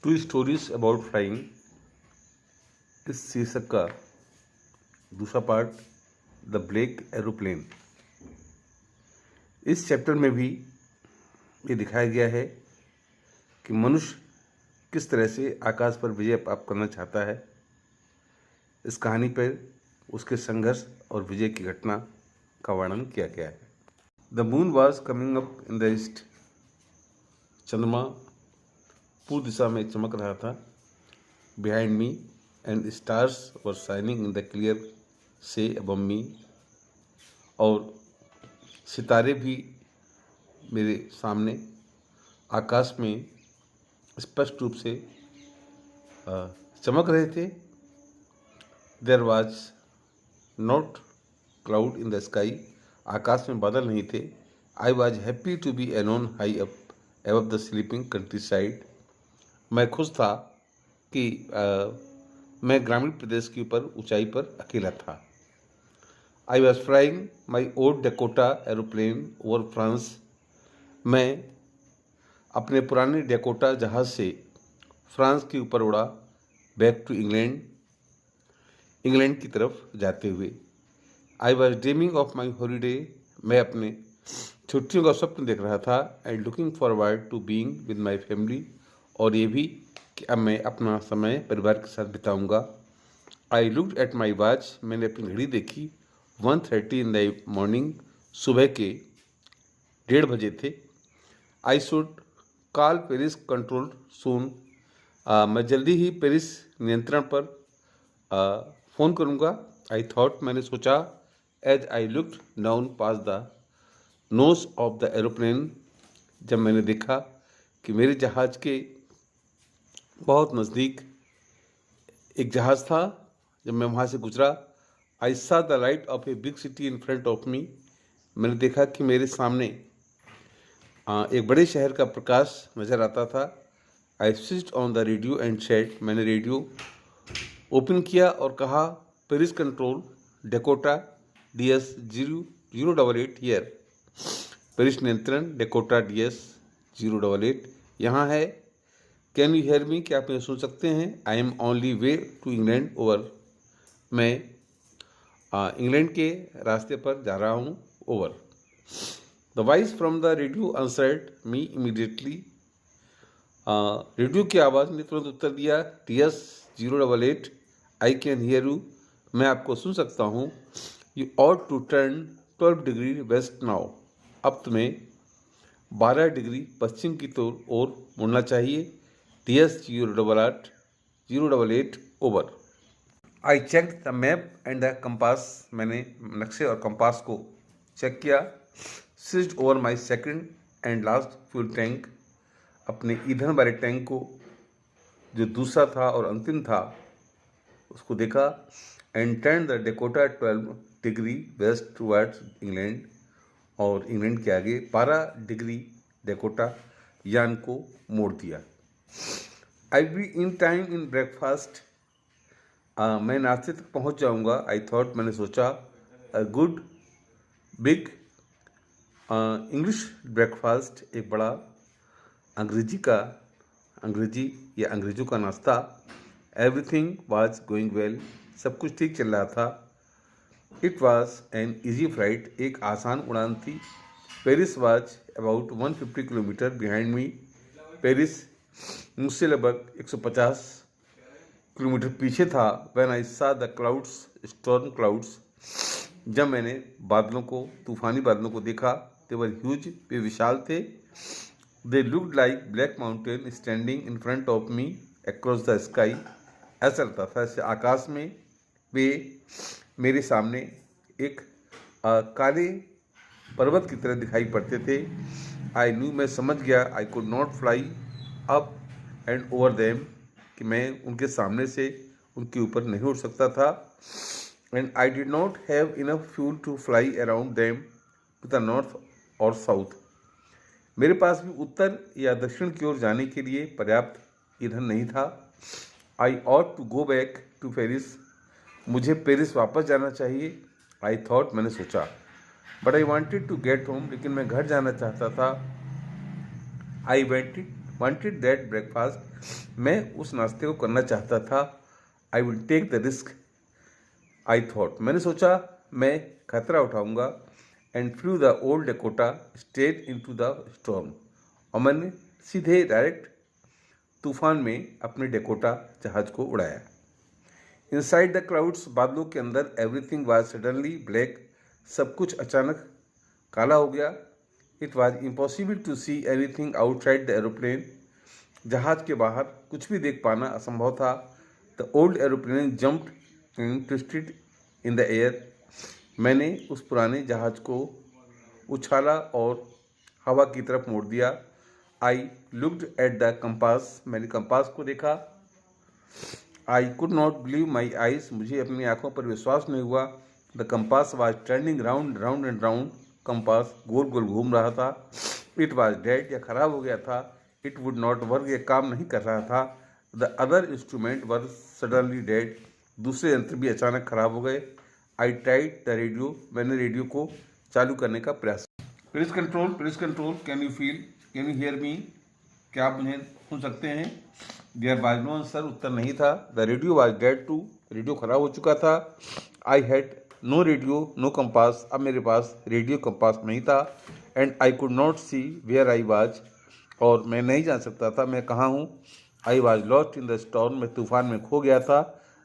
To stories about flying इस शीर्षक का दूसरा पार्ट द ब्लैक एरोप्लेन। इस चैप्टर में भी ये दिखाया गया है कि मनुष्य किस तरह से आकाश पर विजय प्राप्त करना चाहता है। इस कहानी पर उसके संघर्ष और विजय की घटना का वर्णन किया गया है। The moon was coming up in the east. चंद्रमा पूर्व दिशा में चमक रहा था। Behind me and stars were shining in the clear से अबव मी, और सितारे भी मेरे सामने आकाश में स्पष्ट रूप से चमक रहे थे। There was not cloud in the sky. आकाश में बादल नहीं थे। I was happy to be alone high up above the sleeping countryside. मैं खुश था कि मैं ग्रामीण प्रदेश के ऊपर ऊंचाई पर अकेला था। I was flying my old Dakota aeroplane over France. मैं अपने पुराने डेकोटा जहाज़ से फ्रांस के ऊपर उड़ा, बैक टू इंग्लैंड की तरफ जाते हुए। I was dreaming of my holiday. मैं अपने छुट्टियों का स्वप्न देख रहा था। And looking forward to being with my family, और ये भी कि अब मैं अपना समय परिवार के साथ बिताऊंगा। I looked at my watch. मैंने अपनी घड़ी देखी। 1:30 इन द मॉर्निंग। सुबह के 1:30 बजे थे। I should call Paris control soon. मैं जल्दी ही पेरिस नियंत्रण पर फ़ोन करूंगा। आई थॉट, मैंने सोचा। As I looked down past the nose of the aeroplane. जब मैंने देखा कि मेरे जहाज़ के बहुत नज़दीक एक जहाज़ था, जब मैं वहाँ से गुजरा, I saw the light of a big city in front of मी। मैंने देखा कि मेरे सामने एक बड़े शहर का प्रकाश नज़र आता था। I switched on the radio and said. मैंने रेडियो ओपन किया और कहा, Paris control Dakota DS 008 here. Paris नियंत्रण डेकोटा DS 008 यहाँ है। Can you hear me? क्या आप मुझे सुन सकते हैं? I am only way to England over. मैं इंग्लैंड के रास्ते पर जा रहा हूँ। Over. The voice from the radio answered me immediately. Radio की आवाज़ ने तुरंत उत्तर दिया, DS 008 I can hear you. मैं आपको सुन सकता हूँ। You ought to turn 12 degree west now. अब तुम्हें 12 डिग्री पश्चिम की ओर मुड़ना चाहिए। DS 008 over. I check the map and the compass. मैंने नक्शे और कंपास को चेक किया। Switched over my second and last fuel tank. अपने ईंधन वाले टैंक को, जो दूसरा था और अंतिम था, उसको देखा। And turn the Dakota 12 degree west towards England. और इंग्लैंड के आगे 12 डिग्री डेकोटा यान को मोड़ दिया। I be in time in breakfast. मैं नाश्ते तक पहुंच जाऊंगा। आई थॉट, मैंने सोचा। A good big English breakfast, एक बड़ा अंग्रेजी या अंग्रेजों का नाश्ता। Everything was going well. सब कुछ ठीक चल रहा था। It was an easy flight. एक आसान उड़ान थी। Paris was about 150 kilometre behind me. Paris मुझसे लगभग 150 किलोमीटर पीछे था। When I saw the clouds, storm clouds. जब मैंने बादलों को, तूफानी बादलों को देखा, दे वर ह्यूज, वे विशाल थे। They looked like black mountain standing in front of me across the sky. ऐसा लगता था जैसे आकाश में वे मेरे सामने एक काले पर्वत की तरह दिखाई पड़ते थे। आई न्यू, मैं समझ गया। आई could not fly up and over them, कि मैं उनके सामने से उनके ऊपर नहीं उड़ सकता था। And I did not have enough fuel to fly around them to the north or south. मेरे पास भी उत्तर या दक्षिण की ओर जाने के लिए पर्याप्त ईंधन नहीं था। I ought to go back to Paris. मुझे पेरिस वापस जाना चाहिए। आई थॉट, मैंने सोचा। But I wanted to get home. लेकिन मैं घर जाना चाहता था। I wanted wanted that breakfast, मैं उस नाश्ते को करना चाहता था। I will take the risk, I thought, मैंने सोचा मैं खतरा उठाऊंगा। And flew the old Dakota straight into the storm, और मैंने सीधे डायरेक्ट तूफान में अपने डेकोटा जहाज को उड़ाया। इनसाइड द क्लाउड्स, बादलों के अंदर, एवरीथिंग वाज सडनली ब्लैक, सब कुछ अचानक काला हो गया। It was impossible to see anything outside the aeroplane, जहाज के बाहर कुछ भी देख पाना असंभव था। The old aeroplane jumped and twisted in the air, मैंने उस पुराने जहाज को उछाला और हवा की तरफ मोड़ दिया। I looked at the compass, मैंने कंपास को देखा। I could not believe my eyes, मुझे अपनी आंखों पर विश्वास नहीं हुआ। The compass was turning round round and round, compass गोल गोल घूम रहा था। इट वॉज डेड, या खराब हो गया था। इट वुड नॉट वर्क, ये काम नहीं कर रहा था। The other instrument were suddenly dead, दूसरे यंत्र भी अचानक खराब हो गए। आई ट्राइड द रेडियो, मैंने रेडियो को चालू करने का प्रयास। Please control, can you feel, can you hear me, क्या आप मुझे सुन सकते हैं? देयर वाज नो आंसर, उत्तर नहीं था। The radio was dead too, रेडियो खराब हो चुका था। I had no radio no compass, अब मेरे पास रेडियो कंपास नहीं था। And I could not see where I was, और मैं नहीं जान सकता था मैं कहाँ हूँ। I was lost in the storm, मैं तूफान में खो गया था।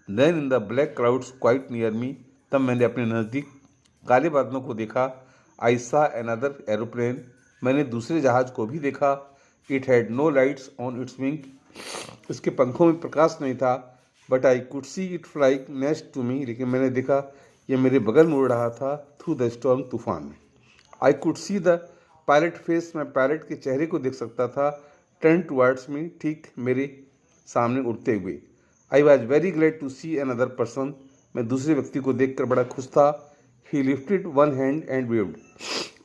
Then in the black clouds quite near me, तब मैंने अपने नज़दीक काले बादलों को देखा। आई सा अनदर एरोप्लेन, मैंने दूसरे जहाज को भी देखा। It had no lights on its wing, इसके पंखों में प्रकाश नहीं था। But I could see it flying next to me, लेकिन मैंने देखा ये मेरे बगल में उड़ रहा था। थ्रू द स्टॉर्म, तूफान में। आई could see the pilot face, मैं पायलट के चेहरे को देख सकता था। टर्न टुवर्ड्स मी, ठीक मेरे सामने उड़ते हुए। I was very glad to see another person, मैं दूसरे व्यक्ति को देखकर बड़ा खुश था। He lifted one hand and waved,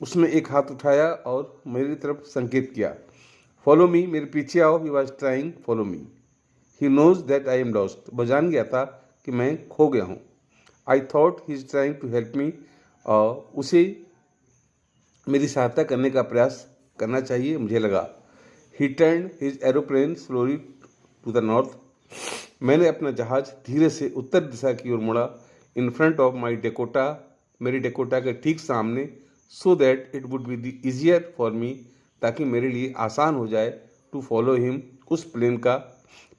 उसने एक हाथ उठाया और मेरी तरफ संकेत किया। फॉलो मी, मेरे पीछे आओ। He was trying follow me, he knows that I am lost, वो जान गया था कि मैं खो गया हूँ। I thought he is trying to help me, और उसे मेरी सहायता करने का प्रयास करना चाहिए, मुझे लगा। He turn his aeroplane slowly to the north, मैंने अपना जहाज धीरे से उत्तर दिशा की ओर मुड़ा। In front of my Dakota, मेरे डेकोटा के ठीक सामने। So that it would be the easier for me, ताकि मेरे लिए आसान हो जाए टू फॉलो हिम, उस प्लेन का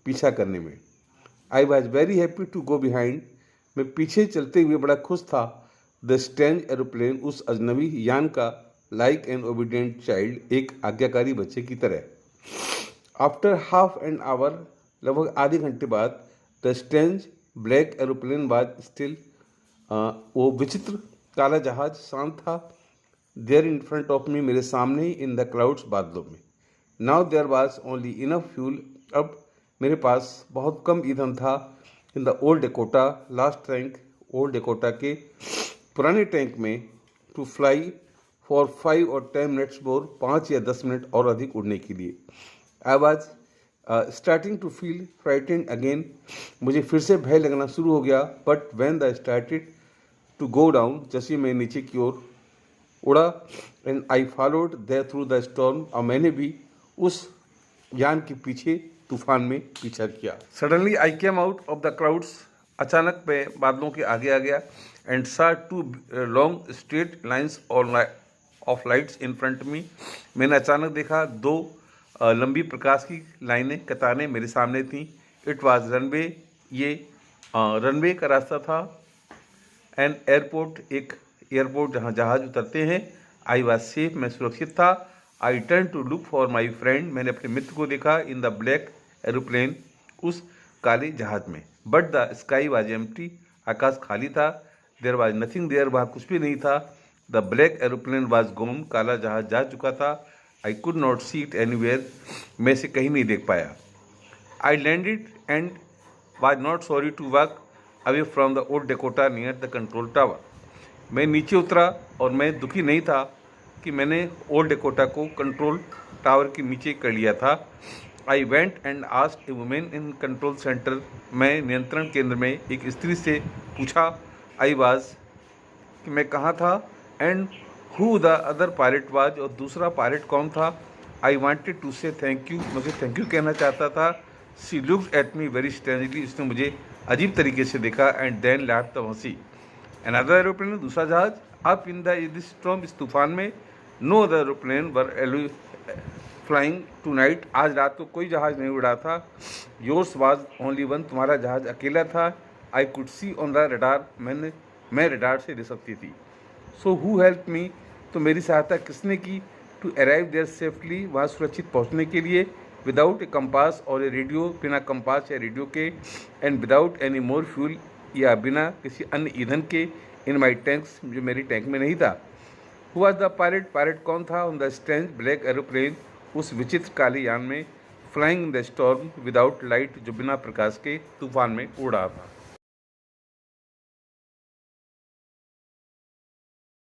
पीछा करने में। I was very happy to go behind, मैं पीछे चलते हुए बड़ा खुश था। द स्ट्रेंज एरोप्लेन, उस अजनबी यान का, लाइक एन ओबीडियंट चाइल्ड, एक आज्ञाकारी बच्चे की तरह। आफ्टर हाफ एन आवर, लगभग आधे घंटे बाद, the strange black aeroplane was still, वो विचित्र काला जहाज शांत था। There in front of me, मेरे सामने, इन द क्लाउड्स, बादलों में। Now there was only enough fuel, अब मेरे पास बहुत कम ईंधन था। In the old Dakota, last tank, old Dakota के पुराने टैंक में, टू फ्लाई फॉर 5 और 10 मिनट्स मोर, 5 या 10 मिनट और अधिक उड़ने के लिए। I was starting to feel frightened again, मुझे फिर से भय लगना शुरू हो गया। But when the started to go down, जैसे मैं नीचे की ओर उड़ा, and I followed there through the storm, और मैंने भी उस यान के पीछे तूफान में पीछा किया। Suddenly I came out of the clouds, अचानक मैं बादलों के आगे आ गया। And saw 2 long straight lines of lights in front me, मैंने अचानक देखा 2 लंबी प्रकाश की लाइनें, कतारें मेरे सामने थीं। इट वाज रनवे, ये रनवे का रास्ता था। एन एयरपोर्ट, एक एयरपोर्ट जहाँ जहाज उतरते हैं। आई वॉज सेफ, मैं सुरक्षित था। I turn to look for my friend, मैंने अपने मित्र को देखा। इन द ब्लैक एरोप्लेन, उस काले जहाज में। But the sky was empty, आकाश खाली था। देयर वॉज नथिंग देयर, वहाँ कुछ भी नहीं था। The black aeroplane was gone, काला जहाज जा चुका था। I could not see it anywhere, मैं इसे कहीं नहीं देख पाया। I landed and was not sorry to walk away from the old Dakota near the control tower, मैं नीचे उतरा और मैं दुखी नहीं था कि मैंने ओल्ड डेकोटा को कंट्रोल टावर के नीचे कर लिया था। I went and asked A women in control centre, मैं नियंत्रण केंद्र में एक स्त्री से पूछा। आई वाज, कि मैं कहाँ था। एंड हु द अदर पायलट वाज, और दूसरा पायलट कौन था। I wanted to say thank you, मुझे थैंक यू कहना चाहता था। She looked at me very strangely, उसने मुझे अजीब तरीके से देखा। एंड देन लैफ्ड द हंसी। अनदर एरोप्लेन, दूसरा जहाज, अप इन द स्टॉर्म, इस तूफान में। No other aeroplane were flying tonight, आज रात को कोई जहाज नहीं उड़ा था। योर्स वाज ओनली वन, तुम्हारा जहाज अकेला था। I could C on the radar, मैं रडार से देख सकती थी। सो हु हेल्प मी, तो मेरी सहायता किसने की? टू अराइव देयर सेफली, वहाँ सुरक्षित पहुँचने के लिए। विदाउट ए कंपास और ए रेडियो, बिना कंपास या रेडियो के। And without any more fuel, या बिना किसी अन्य ईंधन के। इन माई टैंक्स, जो मेरी टैंक में नहीं था। Who was the pilot, pilot कौन था? On the strange black aeroplane, उस विचित्र काले यान में। Flying in the storm without light, जो बिना प्रकाश के तूफान में उड़ रहा था।